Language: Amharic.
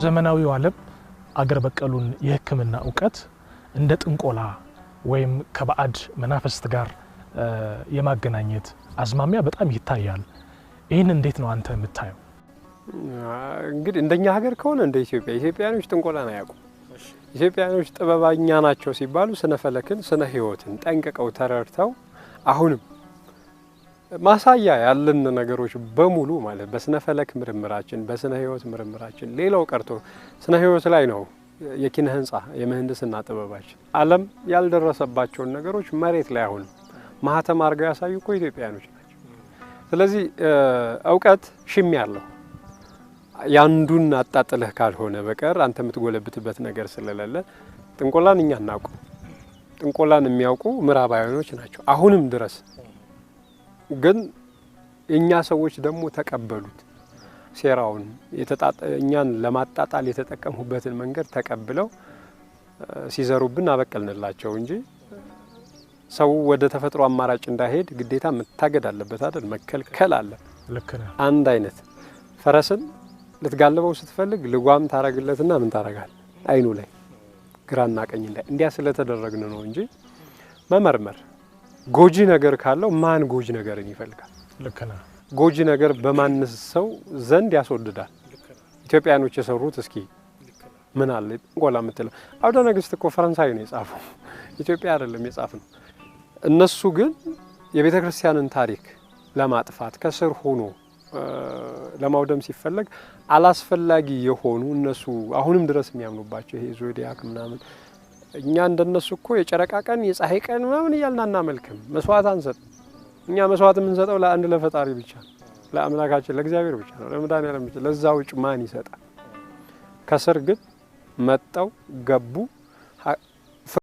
ዘመናዊው ዓለም አገር በቀሉን የሕክምና ዕውቀት እንደ ጥንቆላ ወይም ከባዕድ መናፍስት ጋር የማገናኘት አዝማሚያ በጣም ይታያል። ይህን እንዴት ነው አንተ የምታየው? እንግዲህ እንደኛ ሀገር ከሆነ እንደ ኢትዮጵያኖች ጥንቆላን አያውቁም። ኢትዮጵያኖች ጥበበኛ ናቸው ሲባሉ ስነ ፈለክን ስነ ህይወትን ጠንቅቀው ተረድተው አሁንም ማሳያ ያለን ነገሮች በሙሉ ማለት በስነ ፈለክ ምርምራችን በስነ ህይወት ምርምራችን ሌላው ቀርቶ ስነ ህይወት ላይ ነው የኪነ ህንጻ የምህንድስና ጥበባችን ዓለም ያልደረሰባቸውን ነገሮች መሬት ላይ አሁንም ማህተም አድርገው ያሳዩ እኮ ኢትዮጵያኖች ናቸው። ስለዚህ ዕውቀት ሽም ያለው ያንዱን አጣጥለህ ካልሆነ በቀር አንተ የምትጎለብትበት ነገር ስለሌለ ጥንቆላን እኛ እናውቁ። ጥንቆላን የሚያውቁ ምዕራባውያኖች ናቸው አሁንም ድረስ። ግን እኛ ሰዎች ደግሞ ተቀበሉት ሴራውን እኛን ለማጣጣል የተጠቀሙበትን መንገድ ተቀብለው ሲዘሩብን አበቀልንላቸው እንጂ ሰው ወደ ተፈጥሮ አማራጭ እንዳይሄድ ግዴታ መታገድ አለበት አይደል? መከልከል አለ። ልክ ነህ። አንድ አይነት ፈረስን ልትጋልበው ስትፈልግ ልጓም ታረግለትና ምን ታረጋል? አይኑ ላይ ግራና ቀኝ እንዲያ ስለተደረግን ነው እንጂ መመርመር ጎጂ ነገር ካለው ማን ጎጂ ነገርን ይፈልጋል? ልክ ነህ። ጎጂ ነገር በማንስ ሰው ዘንድ ያስወድዳል? ኢትዮጵያኖች የሰሩት እስኪ ምን አለ ጥንቆላ የምትለው አውደ ነገስት እኮ ፈረንሳይ ነው የጻፈው፣ ኢትዮጵያ አይደለም የጻፈው። እነሱ ግን የቤተ ክርስቲያንን ታሪክ ለማጥፋት ከስር ሆኖ ለማውደም ሲፈለግ አላስፈላጊ የሆኑ እነሱ አሁንም ድረስ የሚያምኑባቸው ይሄ ዞዲያክ ምናምን እኛ እንደነሱ እኮ የጨረቃ ቀን የፀሐይ ቀን ምናምን እያልን አናመልክም። መስዋዕት አንሰጥ። እኛ መስዋዕት የምንሰጠው ለአንድ ለፈጣሪ ብቻ ነው፣ ለአምላካችን ለእግዚአብሔር ብቻ ነው፣ ለመድኃኒዓለም ብቻ። ለዛ ውጭ ማን ይሰጣል? ከስር ግን መጣው ገቡ